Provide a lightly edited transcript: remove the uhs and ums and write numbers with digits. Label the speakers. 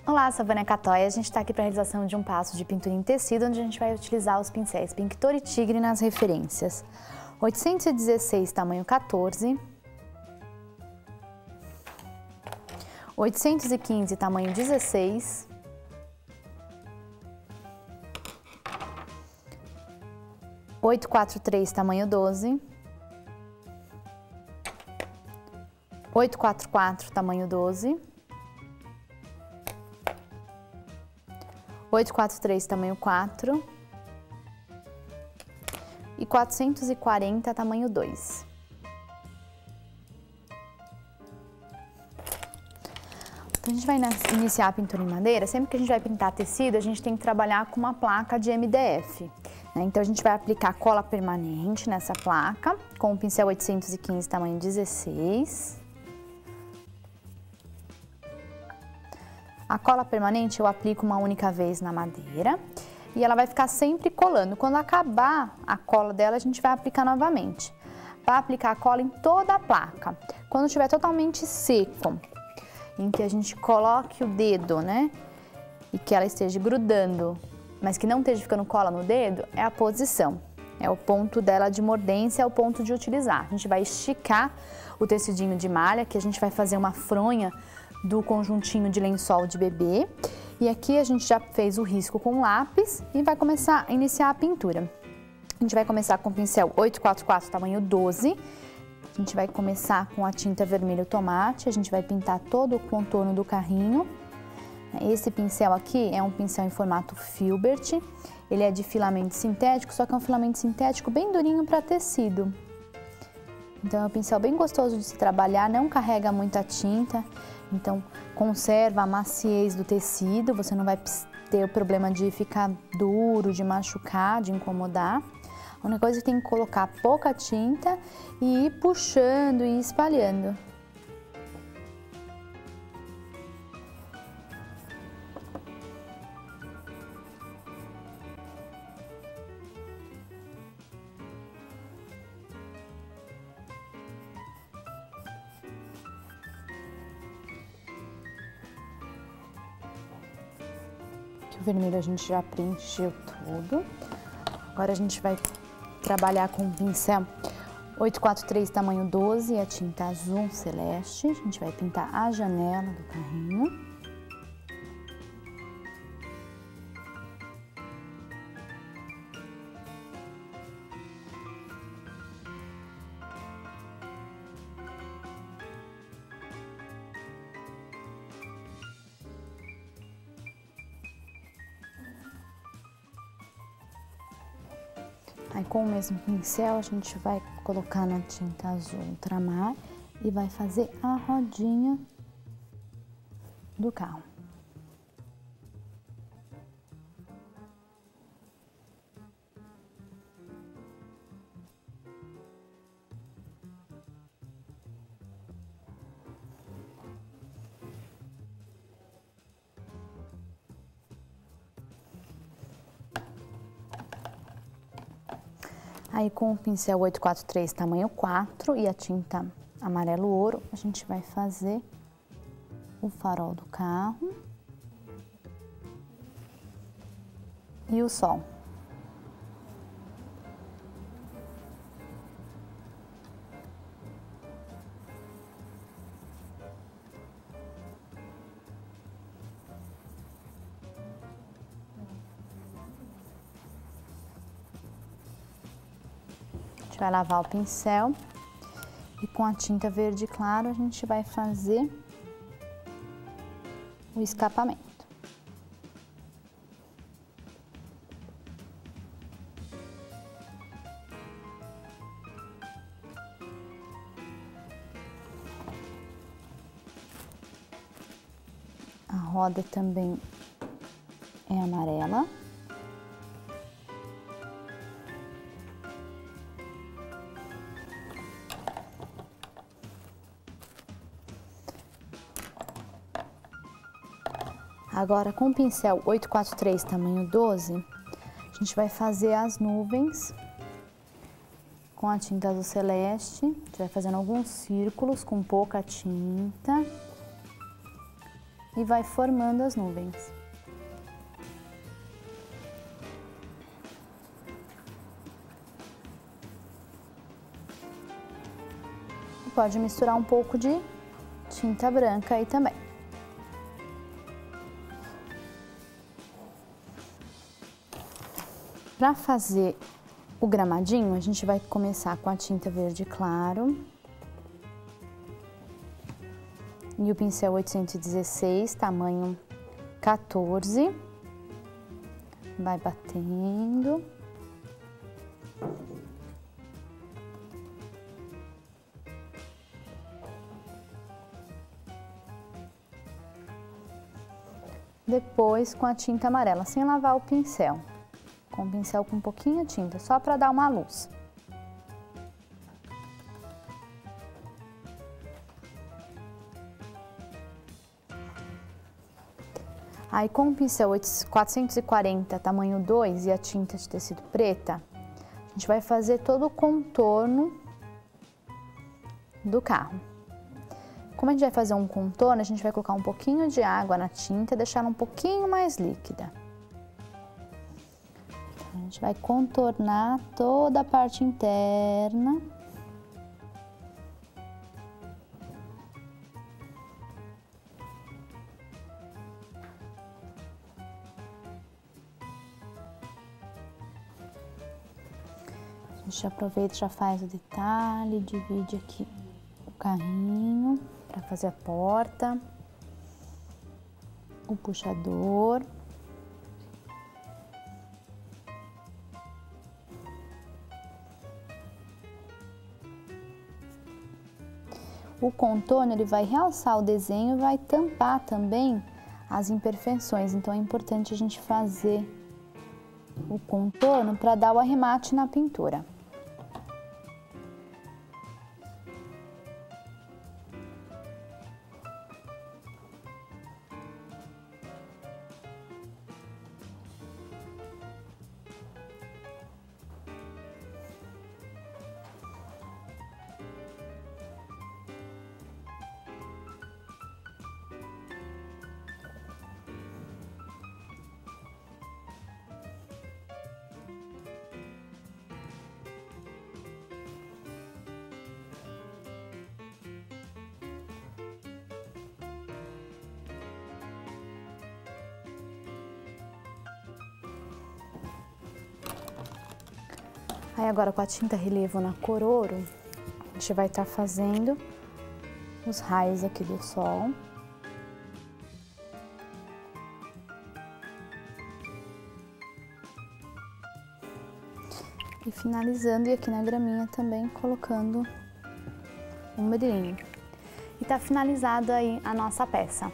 Speaker 1: Olá, sou a Vânia Catoia. A gente está aqui para a realização de um passo de pintura em tecido, onde a gente vai utilizar os pincéis Pinctor e Tigre nas referências. 816, tamanho 14. 815, tamanho 16. 843, tamanho 12. 844, tamanho 12. 843, tamanho 4. E 440, tamanho 2. Então, a gente vai iniciar a pintura em madeira. Sempre que a gente vai pintar tecido, a gente tem que trabalhar com uma placa de MDF, né? Então, a gente vai aplicar cola permanente nessa placa, com o pincel 815, tamanho 16. A cola permanente eu aplico uma única vez na madeira e ela vai ficar sempre colando. Quando acabar a cola dela, a gente vai aplicar novamente. Vai aplicar a cola em toda a placa. Quando estiver totalmente seco, em que a gente coloque o dedo, né? E que ela esteja grudando, mas que não esteja ficando cola no dedo, é a posição. É o ponto dela de mordência, é o ponto de utilizar. A gente vai esticar o tecidinho de malha, que a gente vai fazer uma fronha do conjuntinho de lençol de bebê. E aqui a gente já fez o risco com lápis e vai começar a iniciar a pintura. A gente vai começar com o pincel 844, tamanho 12. A gente vai começar com a tinta vermelho tomate, a gente vai pintar todo o contorno do carrinho. Esse pincel aqui é um pincel em formato filbert, ele é de filamento sintético, só que é um filamento sintético bem durinho para tecido. Então é um pincel bem gostoso de se trabalhar, não carrega muita tinta. Então, conserva a maciez do tecido, você não vai ter o problema de ficar duro, de machucar, de incomodar. A única coisa é que tem que colocar pouca tinta e ir puxando e espalhando. O vermelho a gente já preencheu tudo. Agora a gente vai trabalhar com o pincel 843, tamanho 12, e a tinta azul celeste. A gente vai pintar a janela do carrinho. Aí, com o mesmo pincel, a gente vai colocar na tinta azul ultramar e vai fazer a rodinha do carro. Aí, com o pincel 843, tamanho 4 e a tinta amarelo ouro, a gente vai fazer o farol do carro e o sol. Vai lavar o pincel e com a tinta verde claro a gente vai fazer o escapamento. A roda também é amarela. Agora, com o pincel 843, tamanho 12, a gente vai fazer as nuvens com a tinta azul celeste. A gente vai fazendo alguns círculos com pouca tinta. e vai formando as nuvens. Pode misturar um pouco de tinta branca aí também. Para fazer o gramadinho, a gente vai começar com a tinta verde claro e o pincel 816, tamanho 14, vai batendo. Depois com a tinta amarela, sem lavar o pincel, com o pincel com um pouquinho de tinta, só para dar uma luz. Aí com o pincel 440, tamanho 2 e a tinta de tecido preta, a gente vai fazer todo o contorno do carro. Como a gente vai fazer um contorno, a gente vai colocar um pouquinho de água na tinta e deixar ela um pouquinho mais líquida. A gente vai contornar toda a parte interna. A gente aproveita e já faz o detalhe, divide aqui o carrinho para fazer a porta, o puxador. O contorno ele vai realçar o desenho e vai tampar também as imperfeições, então é importante a gente fazer o contorno para dar o arremate na pintura. Aí agora com a tinta relevo na cor ouro, a gente vai estar fazendo os raios aqui do sol. E finalizando, e aqui na graminha também colocando um brilhinho. E tá finalizado aí a nossa peça.